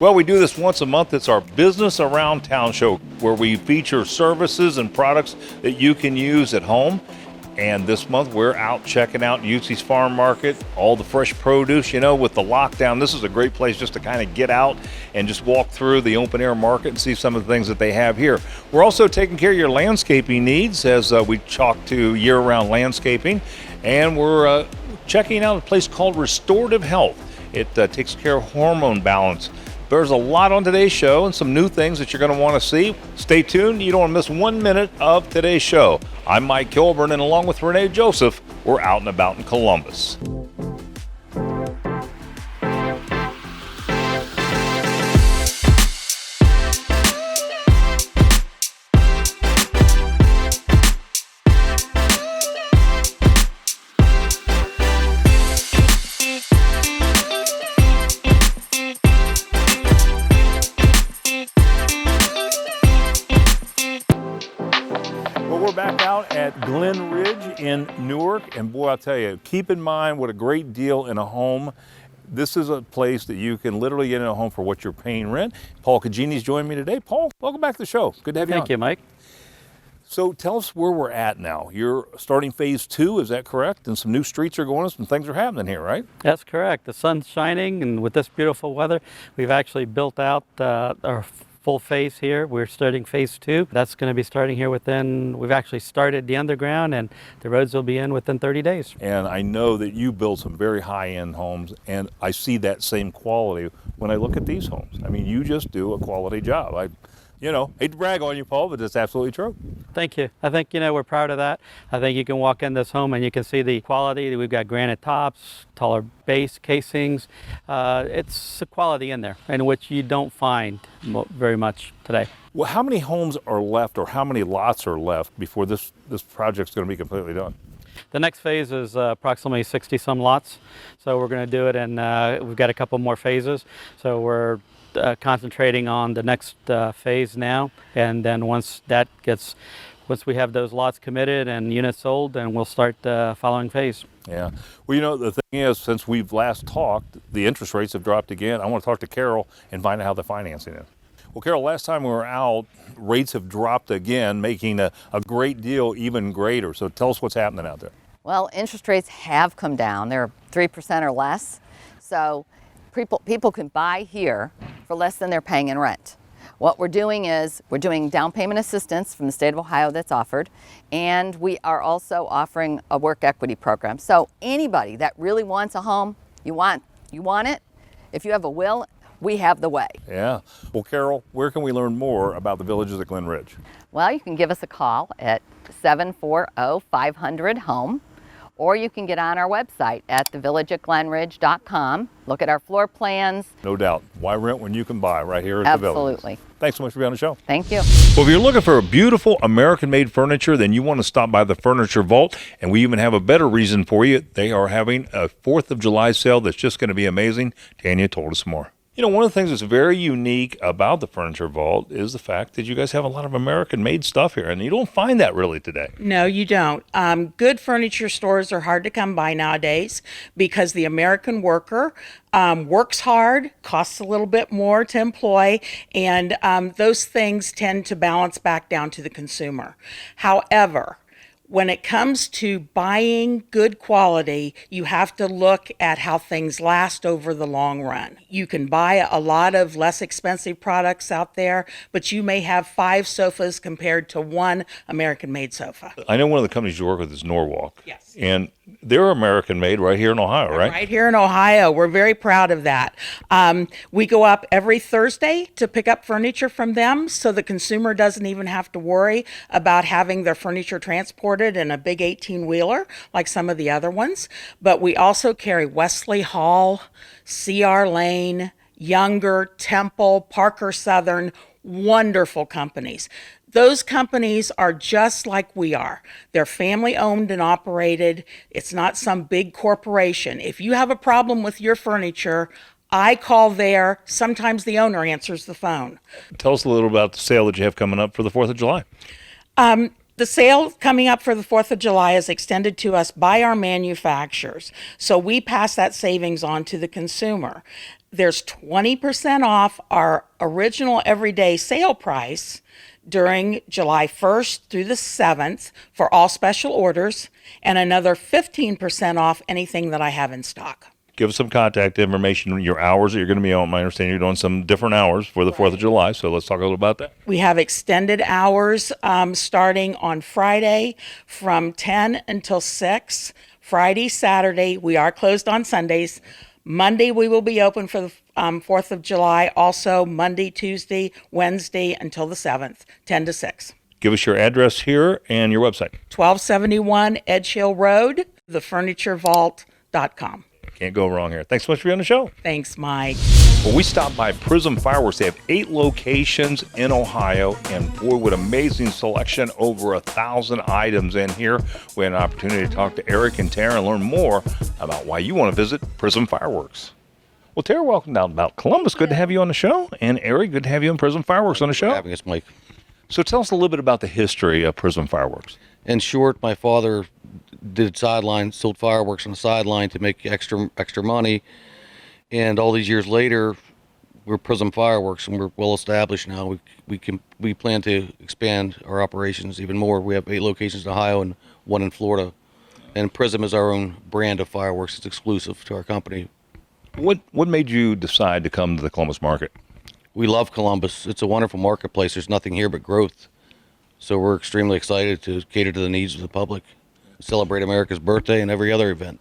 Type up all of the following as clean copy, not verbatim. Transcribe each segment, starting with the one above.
Well, we do this once a month. It's our Business Around Town show where we feature services and products that you can use at home. And this month we're out checking out UC's Farm Market, all the fresh produce. You know, with the lockdown, this is a great place just to kind of get out and just walk through the open air market and see some of the things that they have here. We're also taking care of your landscaping needs as we talk to year-round landscaping. And we're checking out a place called Restorative Health. It takes care of hormone balance. There's a lot on today's show and some new things that you're going to want to see. Stay tuned. You don't want to miss 1 minute of today's show. I'm Mike Kilburn, and along with Renee Joseph, we're out and about in Columbus. Back out at Glen Ridge in Newark, and boy, I'll tell you, keep in mind what a great deal in a home. This is a place that you can literally get in a home for what you're paying rent. Paul Cagini's joining me today. Paul, welcome back to the show. Good to have you on. Thank you, Mike. So tell us where we're at now. You're starting phase 2, is that correct? And some new streets are going on, some things are happening here, right? That's correct. The sun's shining, and with this beautiful weather, we've actually built out our full phase here. We're starting phase 2. That's going to be starting here we've actually started the underground, and the roads will be in within 30 days. And I know that you build some very high-end homes, and I see that same quality when I look at these homes. I mean, you just do a quality job. I hate to brag on you, Paul, but it's absolutely true. Thank you. I think, we're proud of that. I think you can walk in this home and you can see the quality. We've got granite tops, taller base casings. It's a quality in there, in which you don't find very much today. Well, how many homes are left, or how many lots are left before this project's going to be completely done? The next phase is approximately 60-some lots. So we're going to do it, and we've got a couple more phases. So we're concentrating on the next phase now, and then once we have those lots committed and units sold, then we'll start the following phase. Yeah. Well, the thing is, since we've last talked, the interest rates have dropped again. I want to talk to Carol and find out how the financing is. Well, Carol, last time we were out, rates have dropped again, making a great deal even greater. So tell us what's happening out there. Well, interest rates have come down. They're 3% or less. So people can buy here for less than they're paying in rent. What we're doing is we're doing down payment assistance from the state of Ohio that's offered, and we are also offering a work equity program. So anybody that really wants a home, you want it, if you have a will, we have the way. Yeah. Well, Carol, where can we learn more about the Villages at Glen Ridge? Well, you can give us a call at 740-500-HOME. Or you can get on our website at thevillageatglenridge.com. Look at our floor plans. No doubt. Why rent when you can buy right here at the Village? Absolutely. Thanks so much for being on the show. Thank you. Well, if you're looking for a beautiful American-made furniture, then you want to stop by the Furniture Vault, and we even have a better reason for you. They are having a 4th of July sale that's just going to be amazing. Tanya told us more. One of the things that's very unique about the Furniture Vault is the fact that you guys have a lot of American-made stuff here, and you don't find that really today. No, you don't. Good furniture stores are hard to come by nowadays because the American worker works hard, costs a little bit more to employ, and those things tend to balance back down to the consumer. However, when it comes to buying good quality, you have to look at how things last over the long run. You can buy a lot of less expensive products out there, but you may have 5 sofas compared to 1 American-made sofa. I know one of the companies you work with is Norwalk. Yes. And they're American-made right here in Ohio, right? Right here in Ohio. We're very proud of that. We go up every Thursday to pick up furniture from them, so the consumer doesn't even have to worry about having their furniture transported in a big 18-wheeler like some of the other ones. But we also carry Wesley Hall, C.R. Lane, Younger, Temple, Parker Southern, wonderful companies. Those companies are just like we are. They're family owned and operated. It's not some big corporation. If you have a problem with your furniture, I call there. Sometimes the owner answers the phone. Tell us a little about the sale that you have coming up for the 4th of July. The sale coming up for the 4th of July is extended to us by our manufacturers. So we pass that savings on to the consumer. There's 20% off our original everyday sale price during July 1st through the 7th for all special orders, and another 15% off anything that I have in stock. Give us some contact information, your hours that you're going to be on. I understand you're doing some different hours for the 4th of July, so let's talk a little about that. We have extended hours starting on Friday from 10 until 6. Friday, Saturday, we are closed on Sundays. Monday, we will be open for the 4th of July. Also, Monday, Tuesday, Wednesday until the 7th, 10 to 6. Give us your address here and your website. 1271 Edge Hill Road, thefurniturevault.com. Can't go wrong here. Thanks so much for being on the show. Thanks, Mike. Well, we stopped by Prism Fireworks. They have 8 locations in Ohio, and boy, what amazing selection, over 1,000 items in here. We had an opportunity to talk to Eric and Tara and learn more about why you want to visit Prism Fireworks. Well, Tara, welcome down about Columbus. Good to have you on the show. And Eric, good to have you in Prism Fireworks on the show. For having us, Mike. So tell us a little bit about the history of Prism Fireworks. In short, my father sold fireworks on the sideline to make extra money, and all these years later, we're Prism Fireworks, and we're well established now. We plan to expand our operations even more. We have 8 locations in Ohio and 1 in Florida, and Prism is our own brand of fireworks. It's exclusive to our company. What made you decide to come to the Columbus market? We love Columbus. It's a wonderful marketplace. There's nothing here but growth, so we're extremely excited to cater to the needs of the public, celebrate America's birthday and every other event.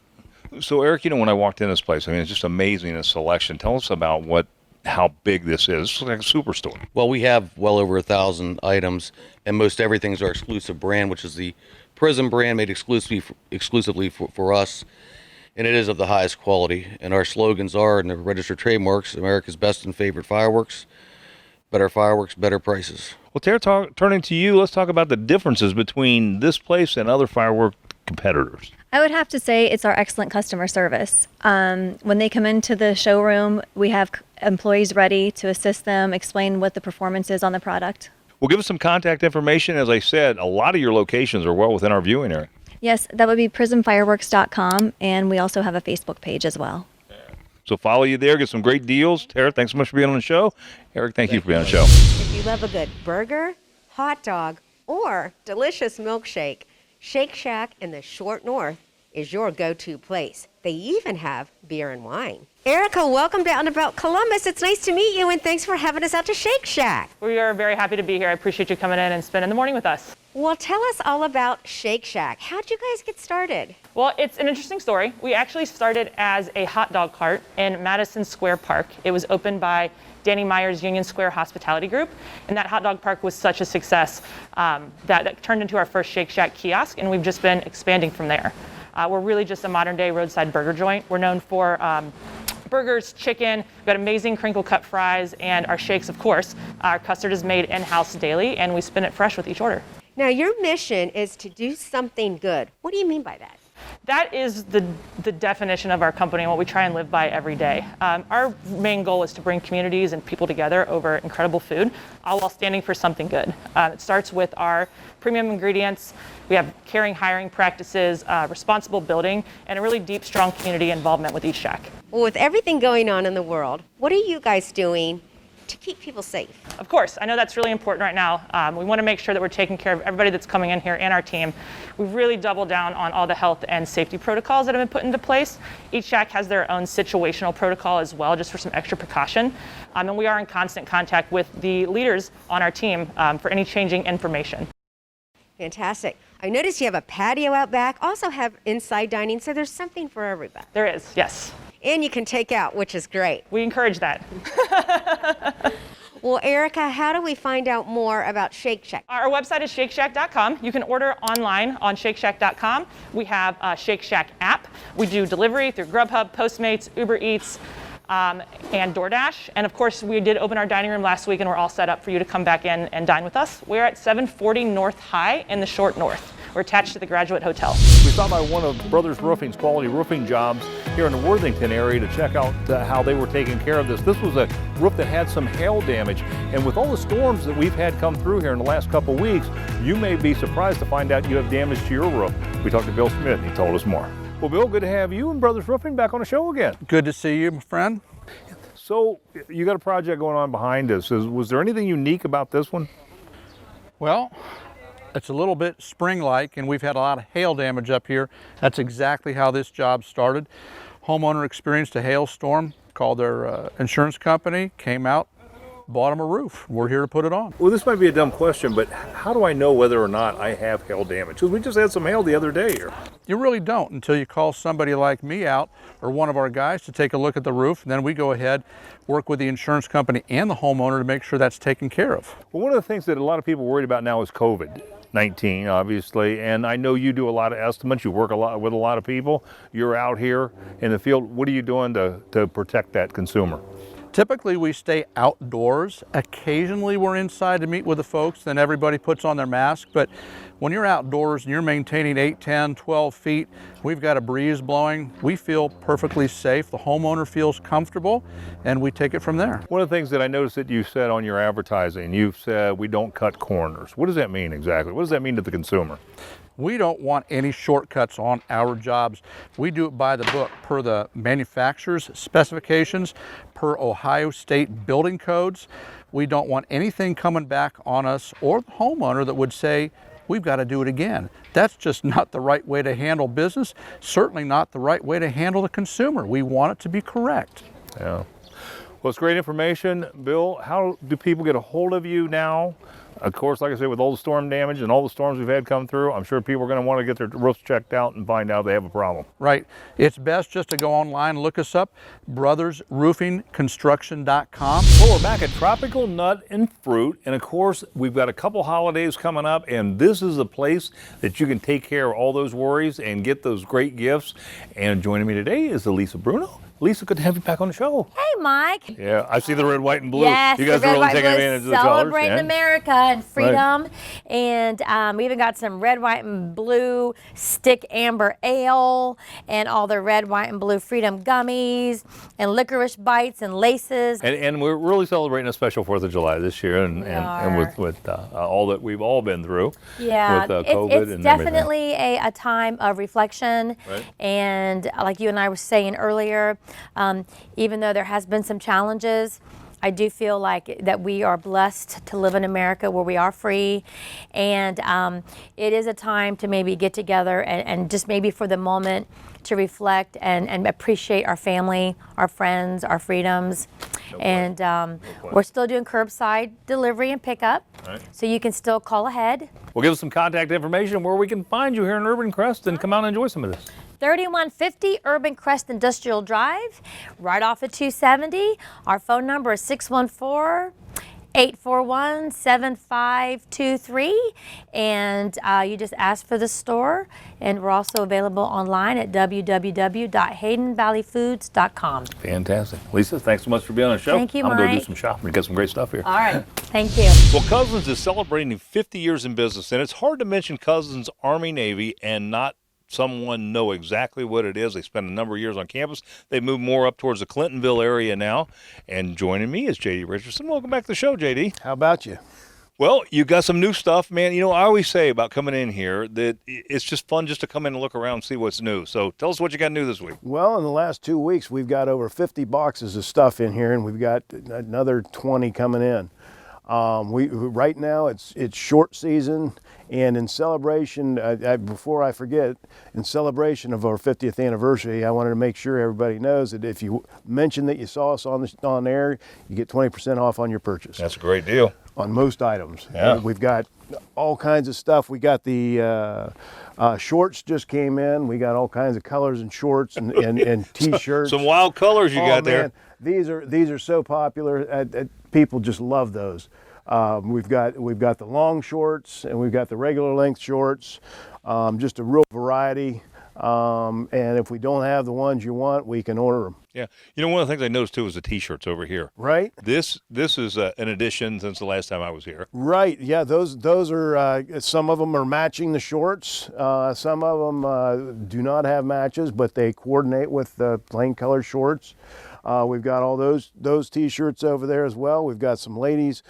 So, Eric, when I walked in this place, it's just amazing, a selection. Tell us about how big this is. It's like a superstore. Well, we have well over 1,000 items, and most everything's our exclusive brand, which is the Prism brand, made exclusively for us, and it is of the highest quality. And our slogans are, and the registered trademarks, America's best and favorite fireworks, better fireworks, better prices. Well, Tara, turning to you, let's talk about the differences between this place and other firework competitors. I would have to say it's our excellent customer service. When they come into the showroom, we have employees ready to assist them, explain what the performance is on the product. Well, give us some contact information. As I said, a lot of your locations are well within our viewing area. Yes, that would be prismfireworks.com, and we also have a Facebook page as well. So follow you there, get some great deals. Tara, thanks so much for being on the show. Eric, thank you for being on the show. If you love a good burger, hot dog, or delicious milkshake, Shake Shack in the Short North is your go-to place. They even have beer and wine. Erica, welcome down about Columbus. It's nice to meet you, and thanks for having us out to Shake Shack. We are very happy to be here. I appreciate you coming in and spending the morning with us. Well, tell us all about Shake Shack. How'd you guys get started? Well, it's an interesting story. We actually started as a hot dog cart in Madison Square Park. It was opened by Danny Meyer's Union Square Hospitality Group, and that hot dog park was such a success that turned into our first Shake Shack kiosk, and we've just been expanding from there. We're really just a modern-day roadside burger joint. We're known for burgers, chicken, we've got amazing crinkle cut fries, and our shakes, of course. Our custard is made in-house daily, and we spin it fresh with each order. Now, your mission is to do something good. What do you mean by that? That is the definition of our company and what we try and live by every day. Our main goal is to bring communities and people together over incredible food, all while standing for something good. It starts with our premium ingredients. We have caring hiring practices, responsible building, and a really deep, strong community involvement with each shack. Well, with everything going on in the world, what are you guys doing to keep people safe? Of course, I know that's really important right now. We want to make sure that we're taking care of everybody that's coming in here and our team. We've really doubled down on all the health and safety protocols that have been put into place. Each shack has their own situational protocol as well, just for some extra precaution. And we are in constant contact with the leaders on our team for any changing information. Fantastic. I noticed you have a patio out back, also have inside dining, so there's something for everybody. There is, yes. And you can take out, which is great. We encourage that. Well, Erica, how do we find out more about Shake Shack? Our website is shakeshack.com. You can order online on shakeshack.com. We have a Shake Shack app. We do delivery through Grubhub, Postmates, Uber Eats, and DoorDash. And of course, we did open our dining room last week, and we're all set up for you to come back in and dine with us. We're at 740 North High in the Short North. We're attached to the Graduate Hotel. We stopped by one of Brothers Roofing's quality roofing jobs here in the Worthington area to check out how they were taking care of this. This was a roof that had some hail damage, and with all the storms that we've had come through here in the last couple of weeks, you may be surprised to find out you have damage to your roof. We talked to Bill Smith, and he told us more. Well, Bill, good to have you and Brothers Roofing back on the show again. Good to see you, my friend. So, you got a project going on behind us. Was there anything unique about this one? Well, it's a little bit spring-like, and we've had a lot of hail damage up here. That's exactly how this job started. Homeowner experienced a hailstorm, called their insurance company, came out, bought them a roof. We're here to put it on. Well, this might be a dumb question, but how do I know whether or not I have hail damage? Because we just had some hail the other day here. You really don't until you call somebody like me out or one of our guys to take a look at the roof, and then we go ahead, work with the insurance company and the homeowner to make sure that's taken care of. Well, one of the things that a lot of people are worried about now is COVID-19, obviously, and I know you do a lot of estimates. You work a lot with a lot of people. You're out here in the field. What are you doing to protect that consumer? Typically, we stay outdoors. Occasionally, we're inside to meet with the folks, then everybody puts on their mask. But when you're outdoors and you're maintaining 8, 10, 12 feet, we've got a breeze blowing, we feel perfectly safe. The homeowner feels comfortable, and we take it from there. One of the things that I noticed that you said on your advertising, you've said we don't cut corners. What does that mean exactly? What does that mean to the consumer? We don't want any shortcuts on our jobs. We do it by the book, per the manufacturer's specifications, per Ohio State building codes. We don't want anything coming back on us or the homeowner that would say, we've got to do it again. That's just not the right way to handle business, certainly not the right way to handle the consumer. We want it to be correct. Yeah. Well, it's great information. Bill, how do people get a hold of you now? Of course, like I said, with all the storm damage and all the storms we've had come through, I'm sure people are going to want to get their roofs checked out and find out they have a problem. Right. It's best just to go online and look us up, brothersroofingconstruction.com. Well, we're back at Tropical Nut and Fruit, and of course, we've got a couple holidays coming up, and this is a place that you can take care of all those worries and get those great gifts. And joining me today is Elisa Bruno. Lisa, good to have you back on the show. Hey, Mike. Yeah, I see the red, white, and blue. Yes, you guys the are red, really white, taking blue, advantage of the colors. celebrating America and freedom. Right. And we even got some red, white, and blue stick amber ale and all the red, white, and blue freedom gummies and licorice bites and laces. And we're really celebrating a special 4th of July this year and with all that we've all been through. Yeah, with COVID it's and definitely a time of reflection. Right. And like you and I were saying earlier, even though there has been some challenges, I do feel like that we are blessed to live in America where we are free, and it is a time to maybe get together and just maybe for the moment to reflect and appreciate our family, our friends, our freedoms. And we're still doing curbside delivery and pickup, so you can still call ahead. Well, give us some contact information where we can find you here in Urban Crest and come out and enjoy some of this. 3150 Urban Crest Industrial Drive, right off of 270. Our phone number is 614-841-7523, and you just ask for the store, and we're also available online at www.haydenvalleyfoods.com. Fantastic. Lisa, thanks so much for being on the show. Thank you, I'm going to go do Mike. some shopping and get some great stuff here. All right. Thank you. Well, Cousins is celebrating 50 years in business, and it's hard to mention Cousins Army-Navy and not someone know exactly what it is. They spent a number of years on campus. They moved more up towards the Clintonville area now. And joining me is J.D. Richardson. Welcome back to the show, J.D. How about you? Well, you got some new stuff, man. You know, I always say about coming in here that it's just fun just to come in and look around and see what's new. So tell us what you got new this week. Well, in the last 2 weeks, we've got over 50 boxes of stuff in here, and we've got another 20 coming in. Right now it's short season, and in celebration, before I forget, in celebration of our 50th anniversary, I wanted to make sure everybody knows that if you mention that you saw us on air, you get 20% off on your purchase. That's a great deal. On most items. Yeah. We've got all kinds of stuff. We got the shorts just came in. We got all kinds of colors and shorts and t-shirts. Some wild colors you got there. These are so popular. People just love those. We've got the long shorts and we've got the regular length shorts. Just a real variety. And if we don't have the ones you want, we can order them. Yeah. You know, one of the things I noticed too is the T-shirts over here. Right? This is an addition since the last time I was here. Right. Yeah. Those are some of them are matching the shorts. Some of them do not have matches, but they coordinate with the plain color shorts. We've got all those T-shirts over there as well. We've got some ladies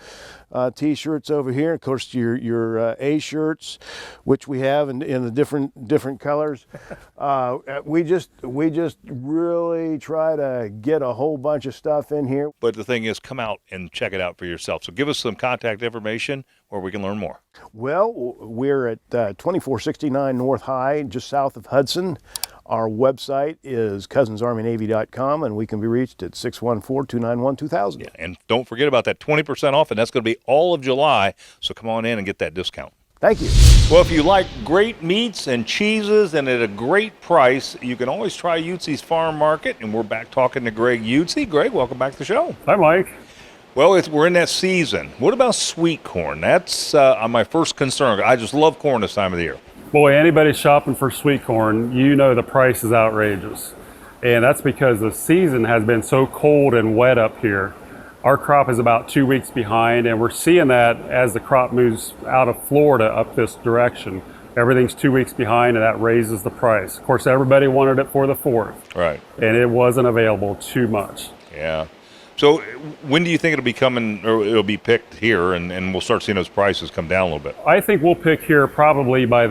T-shirts over here. Of course, your A shirts, which we have in the different colors. We just really try to get a whole bunch of stuff in here. But the thing is, come out and check it out for yourself. So give us some contact information where we can learn more. Well, we're at 2469 North High, just south of Hudson. Our website is cousinsarmynavy.com, and we can be reached at 614-291-2000. Yeah, and don't forget about that 20% off, and that's going to be all of July, so come on in and get that discount. Thank you. Well, if you like great meats and cheeses and at a great price, you can always try Utzi's Farm Market, and we're back talking to Greg Utzi. Greg, welcome back to the show. Hi, Mike. Well, we're in that season. What about sweet corn? That's my first concern. I just love corn this time of the year. Boy, anybody shopping for sweet corn, you know the price is outrageous. And that's because the season has been so cold and wet up here. Our crop is about 2 weeks behind, and we're seeing that as the crop moves out of Florida up this direction. Everything's 2 weeks behind, and that raises the price. Of course, everybody wanted it for the 4th. Right. And it wasn't available too much. Yeah. So when do you think it'll be coming, or it'll be picked here, and we'll start seeing those prices come down a little bit? I think we'll pick here probably by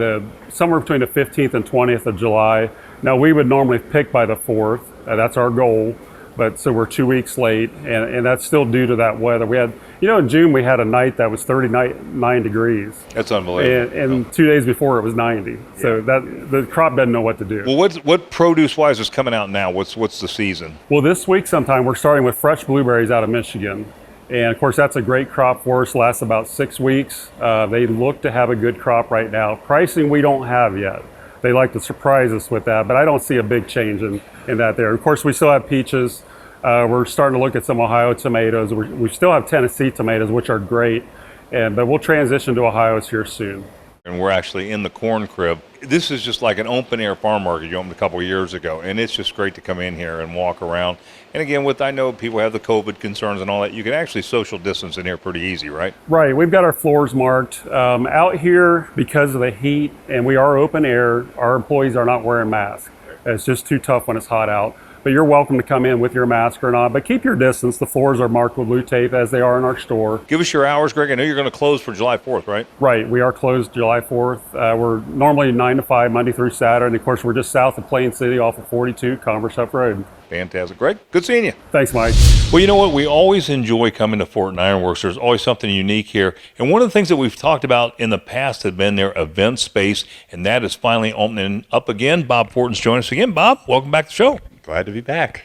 somewhere between the 15th and 20th of July. Now, we would normally pick by the 4th. That's our goal. But so we're 2 weeks late, and that's still due to that weather. We had, in June we had a night that was 39 degrees. That's unbelievable. And 2 days before it was 90. So that the crop doesn't know what to do. Well, what produce-wise is coming out now? What's the season? Well, this week sometime we're starting with fresh blueberries out of Michigan. And of course that's a great crop for us, lasts about 6 weeks. They look to have a good crop right now. Pricing we don't have yet. They like to surprise us with that, but I don't see a big change in that there. Of course, we still have peaches. We're starting to look at some Ohio tomatoes. We still have Tennessee tomatoes, which are great, but we'll transition to Ohio's here soon. And we're actually in the corn crib. This is just like an open-air farm market you opened a couple of years ago, and it's just great to come in here and walk around. And again, I know people have the COVID concerns and all that, you can actually social distance in here pretty easy, right? Right. We've got our floors marked. Out here, because of the heat, and we are open air, our employees are not wearing masks. It's just too tough when it's hot out. But you're welcome to come in with your mask or not, but keep your distance. The floors are marked with blue tape as they are in our store. Give us your hours, Greg. I know you're going to close for July 4th, right? Right. We are closed July 4th. We're normally 9 to 5, Monday through Saturday. And of course, we're just south of Plain City off of 42 Commerce Huff Road. Fantastic. Greg, good seeing you. Thanks, Mike. Well, you know what? We always enjoy coming to Fortin Ironworks. There's always something unique here. And one of the things that we've talked about in the past has been their event space, and that is finally opening up again. Bob Fortin's joining us again. Bob, welcome back to the show. Glad to be back.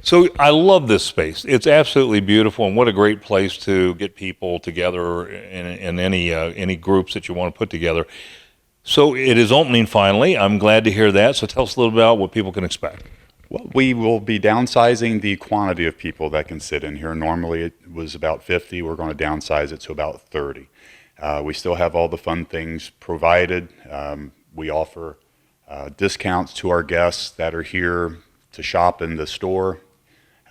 So I love this space. It's absolutely beautiful, and what a great place to get people together in any groups that you want to put together. So it is opening finally. I'm glad to hear that. So tell us a little bit about what people can expect. Well, we will be downsizing the quantity of people that can sit in here. Normally it was about 50. We're going to downsize it to about 30. We still have all the fun things provided. We offer discounts to our guests that are here to shop in the store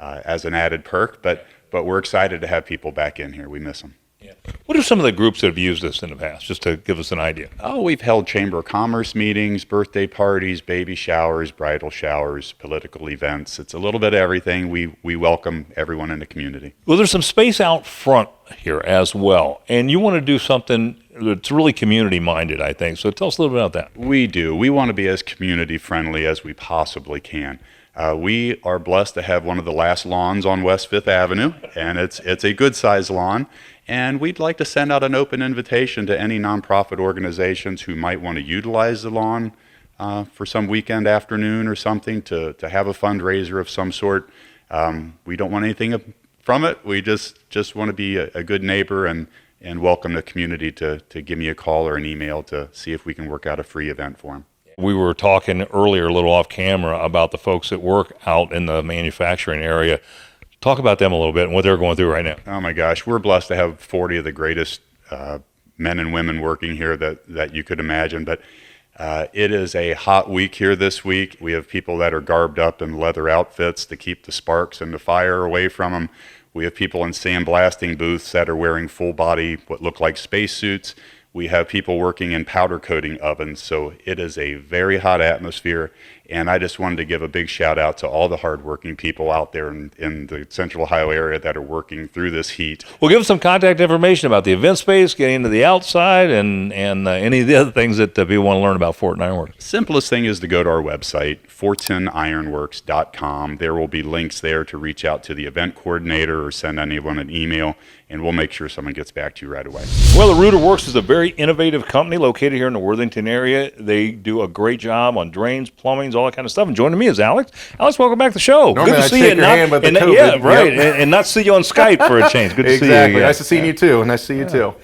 as an added perk, but we're excited to have people back in here. We miss them. Yeah. What are some of the groups that have used this in the past, just to give us an idea? Oh, we've held Chamber of Commerce meetings, birthday parties, baby showers, bridal showers, political events. It's a little bit of everything. We welcome everyone in the community. Well, there's some space out front here as well, and you want to do something that's really community-minded, I think. So tell us a little bit about that. We do. We want to be as community-friendly as we possibly can. We are blessed to have one of the last lawns on West 5th Avenue, and it's a good-sized lawn. And we'd like to send out an open invitation to any nonprofit organizations who might want to utilize the lawn for some weekend afternoon or something to have a fundraiser of some sort. We don't want anything from it. We just want to be a good neighbor and welcome the community to give me a call or an email to see if we can work out a free event for them. We were talking earlier, a little off camera, about the folks that work out in the manufacturing area. Talk about them a little bit and what they're going through right now. Oh my gosh, we're blessed to have 40 of the greatest men and women working here that you could imagine. But It is a hot week here this week. We have people that are garbed up in leather outfits to keep the sparks and the fire away from them. We have people in sandblasting booths that are wearing full body, what look like spacesuits. We have people working in powder coating ovens. So it is a very hot atmosphere. And I just wanted to give a big shout out to all the hardworking people out there in the Central Ohio area that are working through this heat. Well, give us some contact information about the event space, getting into the outside, and any of the other things that people want to learn about Fortin Ironworks. Simplest thing is to go to our website, fortinironworks.com. There will be links there to reach out to the event coordinator or send anyone an email, and we'll make sure someone gets back to you right away. Well, the Rooter Works is a very innovative company located here in the Worthington area. They do a great job on drains, plumbing, all that kind of stuff. And joining me is Alex. Alex, welcome back to the show. Normally Good to I'd see shake you. your hand, but the COVID. Yeah, right. Yep. And not see you on Skype for a change. Good to see you. Exactly. Again. Nice to see you too. Nice to see you too.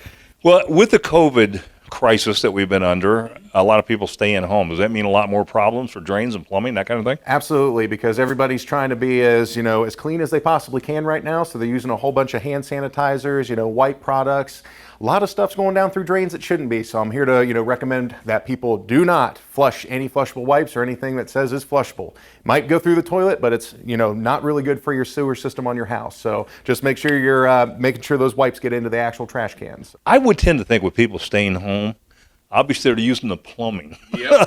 Well, with the COVID crisis that we've been under, a lot of people staying home. Does that mean a lot more problems for drains and plumbing, that kind of thing? Absolutely, because everybody's trying to be as clean as they possibly can right now. So they're using a whole bunch of hand sanitizers, wipe products. A lot of stuff's going down through drains that shouldn't be. So I'm here to recommend that people do not flush any flushable wipes or anything that says is flushable. Might go through the toilet, but it's not really good for your sewer system on your house. So just make sure you're making sure those wipes get into the actual trash cans. I would tend to think with people staying home, obviously they're using the plumbing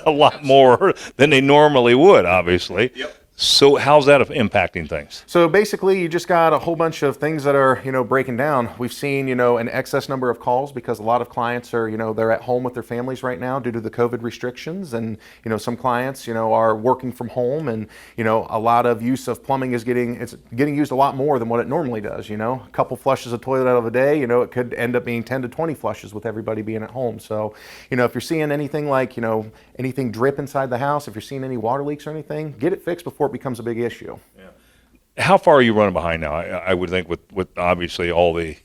a lot more than they normally would, obviously. Yep. So how's that impacting things? So basically, you just got a whole bunch of things that are, breaking down. We've seen, an excess number of calls because a lot of clients are, they're at home with their families right now due to the COVID restrictions. And, some clients, are working from home, and, a lot of use of plumbing is getting used a lot more than what it normally does. A couple flushes of toilet out of a day, it could end up being 10 to 20 flushes with everybody being at home. So, if you're seeing anything like, anything drip inside the house, if you're seeing any water leaks or anything, get it fixed before it becomes a big issue. How far are you running behind now? I would think with obviously all the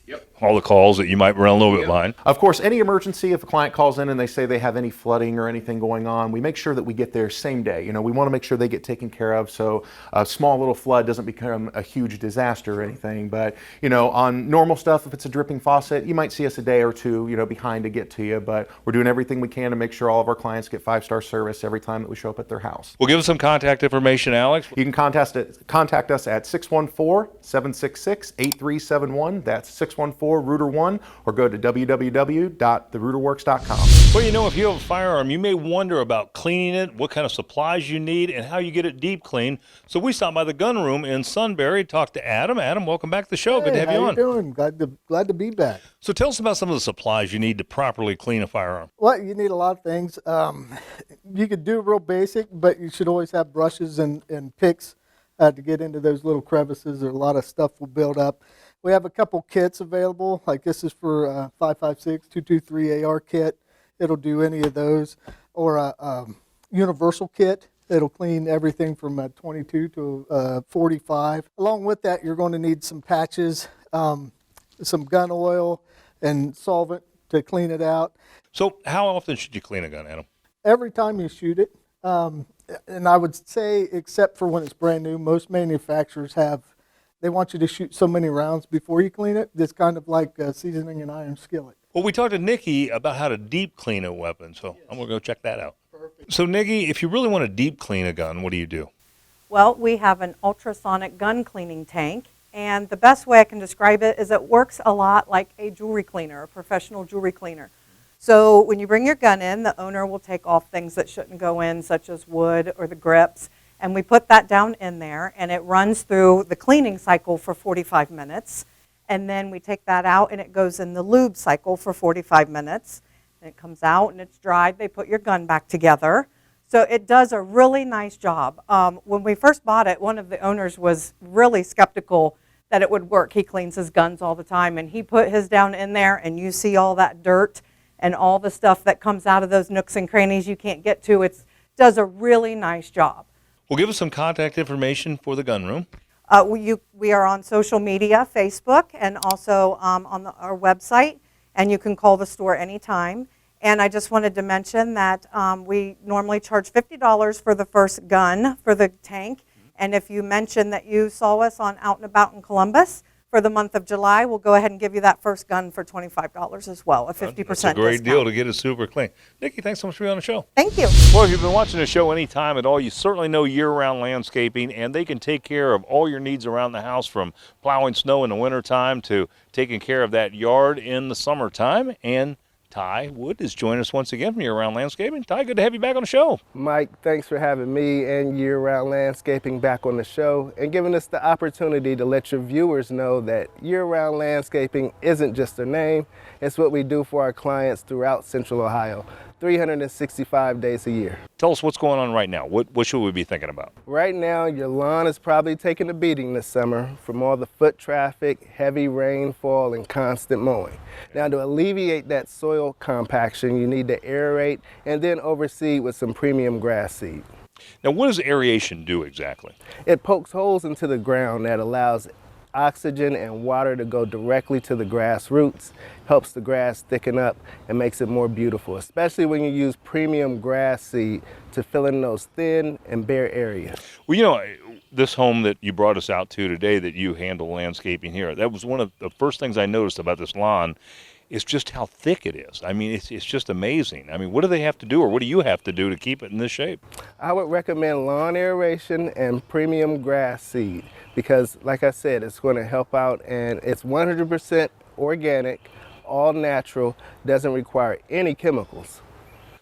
calls that you might run a little bit behind. Of course, any emergency, if a client calls in and they say they have any flooding or anything going on, we make sure that we get there same day. We want to make sure they get taken care of so a small little flood doesn't become a huge disaster or anything. But, on normal stuff, if it's a dripping faucet, you might see us a day or two, behind to get to you. But we're doing everything we can to make sure all of our clients get 5-star service every time that we show up at their house. Well, give us some contact information, Alex. You can contact us at 614-766-8371. That's 614-ROOTER1, or go to www.therooterworks.com. Well, if you have a firearm, you may wonder about cleaning it, what kind of supplies you need, and how you get it deep clean. So we stopped by the gun room in Sunbury, talked to Adam. Adam, welcome back to the show. Good to have you on. How you doing? Glad to be back. So tell us about some of the supplies you need to properly clean a firearm. Well, you need a lot of things. You could do real basic, but you should always have brushes and picks to get into those little crevices, or a lot of stuff will build up. We have a couple kits available, like this is for 5.56 223 AR kit. It'll do any of those, or a universal kit. It'll clean everything from 22 to 45. Along with that, you're going to need some patches, some gun oil, and solvent to clean it out. So how often should you clean a gun, Adam? Every time you shoot it. And I would say, except for when it's brand new, most manufacturers they want you to shoot so many rounds before you clean it. It's kind of like seasoning an iron skillet. Well, we talked to Nikki about how to deep clean a weapon, so yes. I'm going to go check that out. Perfect. So, Nikki, if you really want to deep clean a gun, what do you do? Well, we have an ultrasonic gun cleaning tank, and the best way I can describe it is it works a lot like a jewelry cleaner, a professional jewelry cleaner. So when you bring your gun in, the owner will take off things that shouldn't go in, such as wood or the grips, and we put that down in there, and it runs through the cleaning cycle for 45 minutes, and then we take that out, and it goes in the lube cycle for 45 minutes, and it comes out, and it's dried. They put your gun back together. So it does a really nice job. When we first bought it, one of the owners was really skeptical that it would work. He cleans his guns all the time, and he put his down in there, and you see all that dirt and all the stuff that comes out of those nooks and crannies you can't get to. It does a really nice job. Well, give us some contact information for the gun room. We are on social media, Facebook, and also on our website, and you can call the store anytime. And I just wanted to mention that we normally charge $50 for the first gun for the tank, and if you mention that you saw us on Out and About in Columbus, For the month of July, we'll go ahead and give you that first gun for $25 as well, a 50% That's a great deal discount. to get it super clean. Nikki, thanks so much for being on the show. Thank you. Well, if you've been watching the show any time at all, you certainly know year-round landscaping, and they can take care of all your needs around the house, from plowing snow in the wintertime to taking care of that yard in the summertime. And Ty Wood is joining us once again from Year Round Landscaping. Ty, good to have you back on the show. Mike, thanks for having me and Year Round Landscaping back on the show and giving us the opportunity to let your viewers know that Year Round Landscaping isn't just a name, it's what we do for our clients throughout Central Ohio, 365 days a year. Tell us what's going on right now. What should we be thinking about? Right now, your lawn is probably taking a beating this summer from all the foot traffic, heavy rainfall, and constant mowing. Now, to alleviate that soil compaction, you need to aerate and then overseed with some premium grass seed. Now, what does aeration do exactly? It pokes holes into the ground that allows oxygen and water to go directly to the grass roots, helps the grass thicken up and makes it more beautiful, especially when you use premium grass seed to fill in those thin and bare areas. Well, you know, this home that you brought us out to today that you handle landscaping here, that was one of the first things I noticed about this lawn is just how thick it is. I mean, it's just amazing. I mean, what do they have to do, or what do you have to do to keep it in this shape? I would recommend lawn aeration and premium grass seed because, like I said, it's going to help out, and it's 100% organic, all natural, doesn't require any chemicals.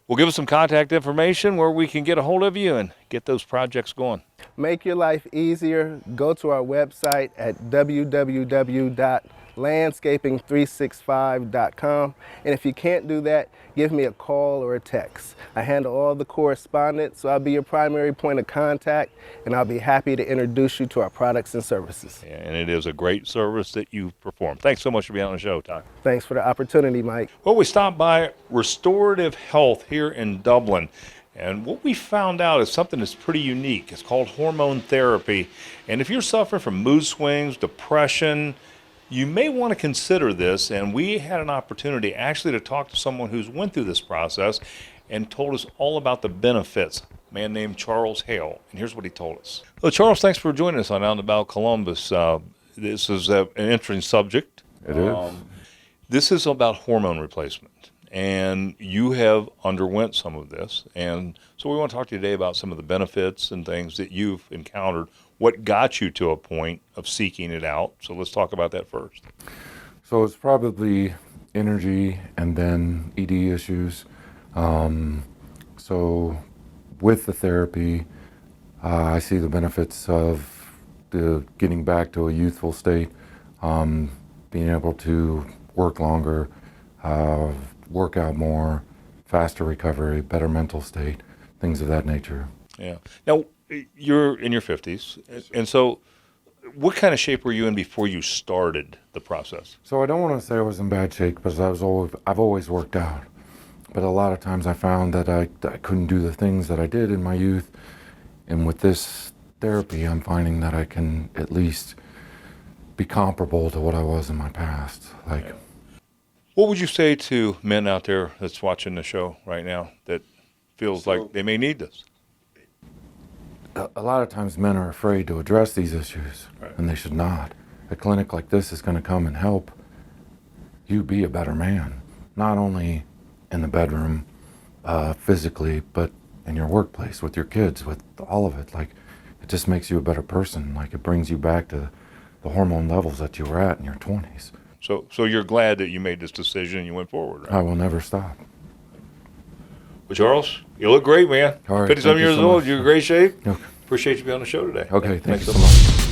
Well, give us some contact information where we can get a hold of you and get those projects going. Make your life easier. Go to our website at www.landscaping365.com. And if you can't do that, give me a call or a text. I handle all the correspondence, so I'll be your primary point of contact, and I'll be happy to introduce you to our products and services. Yeah, and it is a great service that you perform. Thanks so much for being on the show, Ty. Thanks for the opportunity, Mike. Well, we stopped by Restorative Health here in Dublin, and what we found out is something that's pretty unique. It's called Hormone Therapy, and if you're suffering from mood swings, depression, you may want to consider this. And we had an opportunity actually to talk to someone who's went through this process and told us all about the benefits. A man named Charles Hale, and here's what he told us. Well, Charles, thanks for joining us on Out and About Columbus. This is an interesting subject. It is. This is about hormone replacement, and you have underwent some of this, and so we want to talk to you today about some of the benefits and things that you've encountered, what got you to a point of seeking it out. So let's talk about that first. So it's probably energy and then ED issues. So with the therapy, I see the benefits of getting back to a youthful state, being able to work longer, work out more, faster recovery, better mental state, things of that nature. Yeah. Now, you're in your 50s, and so what kind of shape were you in before you started the process? So I don't want to say I was in bad shape because I've always worked out. But a lot of times I found that I couldn't do the things that I did in my youth. And with this therapy, I'm finding that I can at least be comparable to what I was in my past. What would you say to men out there that's watching the show right now that feels like they may need this? A lot of times men are afraid to address these issues, and they should not. A clinic like this is going to come and help you be a better man, not only in the bedroom physically, but in your workplace, with your kids, with all of it. It just makes you a better person. It brings you back to the hormone levels that you were at in your 20s. So you're glad that you made this decision and you went forward, right? I will never stop. Well, Charles, you look great, man. All right, 57 thank you years so old, much. you're in great shape. Okay. Appreciate you being on the show today. Okay, thank you so much.